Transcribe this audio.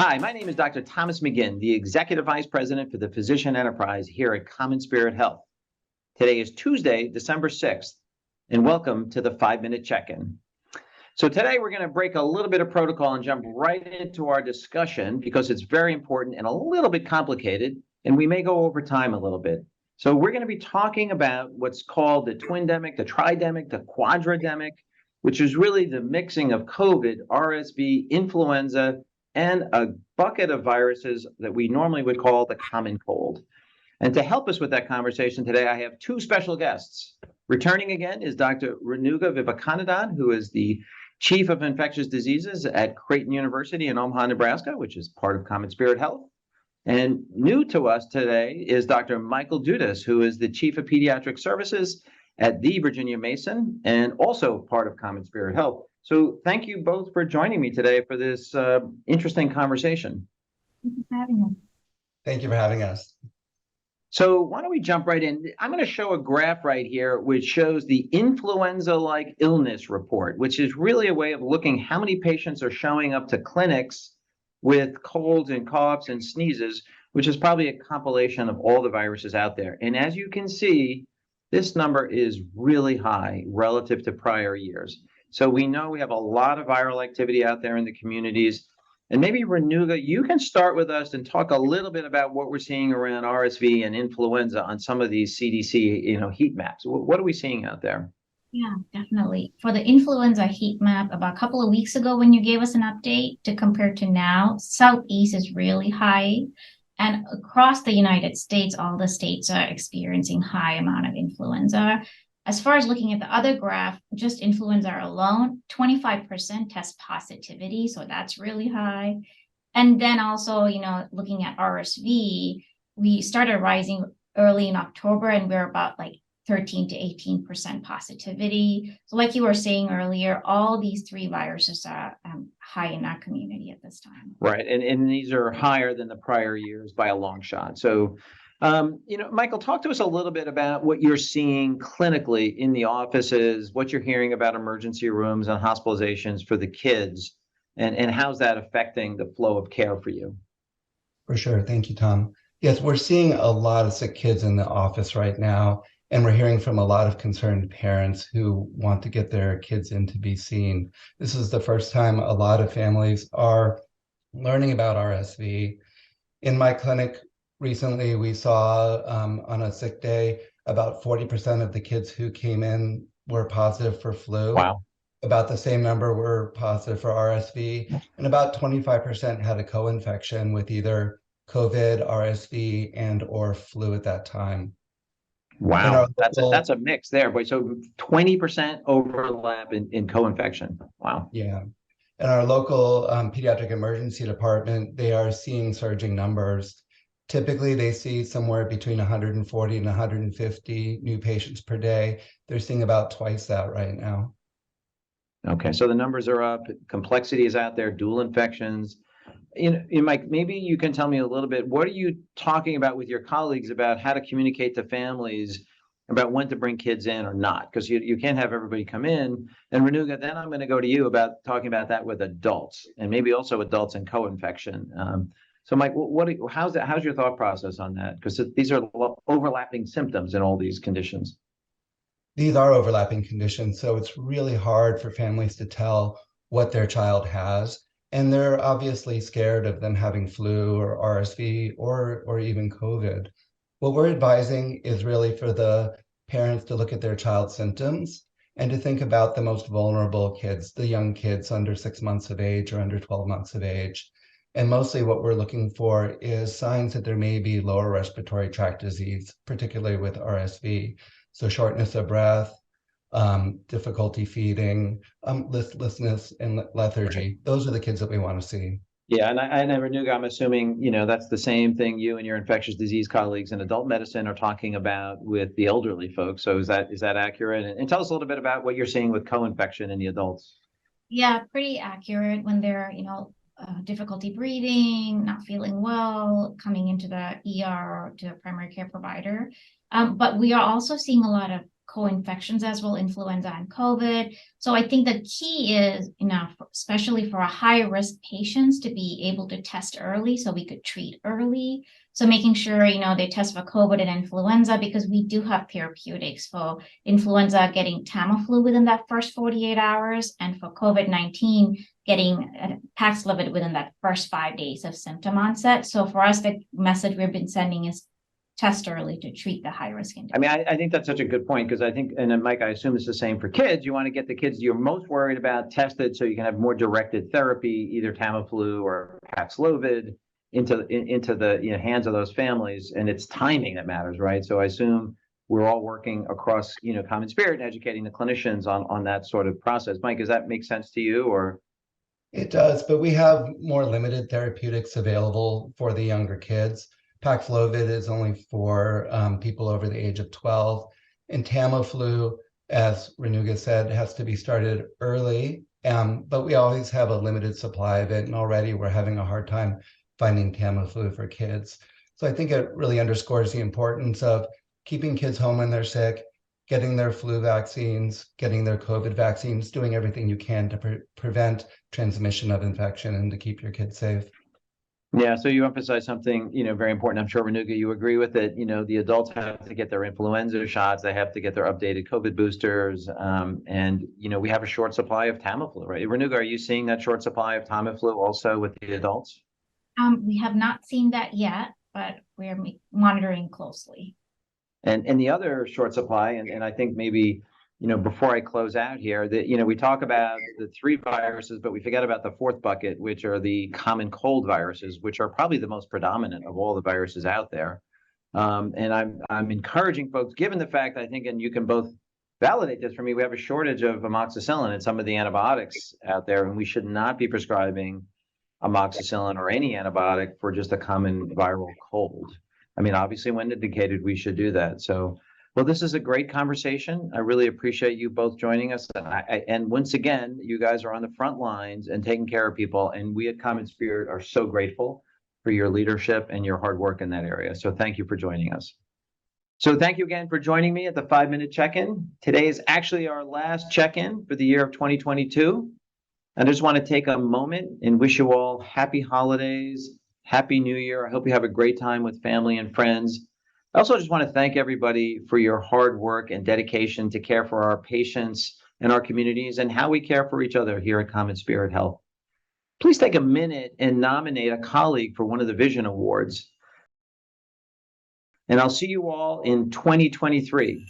Hi, my name is Dr. Thomas McGinn, the Executive Vice President for the Physician Enterprise here at Common Spirit Health. Today is Tuesday, December 6th, and welcome to the 5-Minute Check-In. So today we're going to break a little bit of protocol and jump right into our discussion because it's very important and a little bit complicated, and we may go over time a little bit. So we're going to be talking about what's called the twindemic, the tridemic, the quadridemic, which is really the mixing of COVID, RSV, influenza, and a bucket of viruses that we normally would call the common cold. And to help us with that conversation today, I have two special guests. Returning again is Dr. Renuga Vivikanandan, who is the Chief of Infectious Diseases at Creighton University in Omaha, Nebraska, which is part of Common Spirit Health. And new to us today is Dr. Michael Dudas, who is the Chief of Pediatric Services at the Virginia Mason and also part of Common Spirit Health. So thank you both for joining me today for this interesting conversation. Thank you for having us. Thank you for having us. So why don't we jump right in? I'm going to show a graph right here which shows the influenza-like illness report, which is really a way of looking how many patients are showing up to clinics with colds and coughs and sneezes, which is probably a compilation of all the viruses out there. And as you can see, this number is really high relative to prior years. So we know we have a lot of viral activity out there in the communities. And maybe Renuga, you can start with us and talk a little bit about what we're seeing around RSV and influenza on some of these CDC, heat maps. What are we seeing out there? Yeah, definitely. For the influenza heat map, about a couple of weeks ago when you gave us an update to compare to now, Southeast is really high. And across the United States, all the states are experiencing high amount of influenza. As far as looking at the other graph, just influenza alone, 25% test positivity. So that's really high. And then also, looking at RSV, we started rising early in October and we're about like 13 to 18% positivity. So like you were saying earlier, all these three viruses are high in our community at this time. Right. And these are higher than the prior years by a long shot. So Michael, talk to us a little bit about what you're seeing clinically in the offices, what you're hearing about emergency rooms and hospitalizations for the kids, and how's that affecting the flow of care for you? For sure. Thank you, Tom. Yes, we're seeing a lot of sick kids in the office right now, and we're hearing from a lot of concerned parents who want to get their kids in to be seen. This is the first time a lot of families are learning about RSV. In my clinic, recently, we saw on a sick day, about 40% of the kids who came in were positive for flu. Wow. About the same number were positive for RSV, and about 25% had a co-infection with either COVID, RSV, and or flu at that time. Wow, that's a mix there. But so 20% overlap in co-infection. Wow. Yeah. In our local pediatric emergency department, they are seeing surging numbers. Typically, they see somewhere between 140 and 150 new patients per day. They're seeing about twice that right now. Okay, so the numbers are up, complexity is out there, dual infections. Mike, maybe you can tell me a little bit, what are you talking about with your colleagues about how to communicate to families about when to bring kids in or not? Because you can't have everybody come in. And Renuga, then I'm going to go to you about talking about that with adults and maybe also adults in co-infection. So Mike, how's your thought process on that? Because these are overlapping symptoms in all these conditions. These are overlapping conditions, so it's really hard for families to tell what their child has. And they're obviously scared of them having flu or RSV or even COVID. What we're advising is really for the parents to look at their child's symptoms and to think about the most vulnerable kids, the young kids under 6 months of age or under 12 months of age. And mostly what we're looking for is signs that there may be lower respiratory tract disease, particularly with RSV. So shortness of breath, difficulty feeding, listlessness, and lethargy. Those are the kids that we want to see. Yeah, and I never knew. I'm assuming that's the same thing you and your infectious disease colleagues in adult medicine are talking about with the elderly folks. So is that accurate? And tell us a little bit about what you're seeing with co-infection in the adults. Yeah, pretty accurate when they're difficulty breathing, not feeling well, coming into the ER or to a primary care provider. But we are also seeing a lot of co-infections as well, influenza and COVID. So I think the key is, especially for high-risk patients, to be able to test early so we could treat early. So making sure, they test for COVID and influenza, because we do have therapeutics for influenza, getting Tamiflu within that first 48 hours, and for COVID-19, getting Paxlovid within that first 5 days of symptom onset. So for us, the message we've been sending is test early to treat the high-risk individuals. I think that's such a good point, because I think, and then Mike, I assume it's the same for kids. You want to get the kids you're most worried about tested so you can have more directed therapy, either Tamiflu or Paxlovid, into the hands of those families, and it's timing that matters, right? So I assume we're all working across Common Spirit and educating the clinicians on that sort of process. Mike, does that make sense to you? Or it does, but we have more limited therapeutics available for the younger kids. Paxlovid is only for people over the age of 12, and Tamiflu, as Renuga said, has to be started early, but we always have a limited supply of it, and already we're having a hard time finding Tamiflu for kids. So I think it really underscores the importance of keeping kids home when they're sick, getting their flu vaccines, getting their COVID vaccines, doing everything you can to prevent transmission of infection and to keep your kids safe. Yeah, so you emphasize something, very important. I'm sure, Renuga, you agree with it. The adults have to get their influenza shots. They have to get their updated COVID boosters. And we have a short supply of Tamiflu, right? Renuga, are you seeing that short supply of Tamiflu also with the adults? We have not seen that yet, but we're monitoring closely. And the other short supply, and I think maybe, before I close out here, that, we talk about the 3 viruses, but we forget about the 4th bucket, which are the common cold viruses, which are probably the most predominant of all the viruses out there. And I'm encouraging folks, given the fact, I think, and you can both validate this for me, we have a shortage of amoxicillin and some of the antibiotics out there, and we should not be prescribing amoxicillin or any antibiotic for just a common viral cold. Obviously, when indicated, we should do that. So, well, this is a great conversation. I really appreciate you both joining us. And once again, you guys are on the front lines and taking care of people. And we at Common Spirit are so grateful for your leadership and your hard work in that area. So thank you for joining us. So thank you again for joining me at the 5-minute check-in. Today is actually our last check-in for the year of 2022. I just want to take a moment and wish you all happy holidays, happy New Year. I hope you have a great time with family and friends. I also just want to thank everybody for your hard work and dedication to care for our patients and our communities, and how we care for each other here at Common Spirit Health. Please take a minute and nominate a colleague for one of the Vision Awards. And I'll see you all in 2023.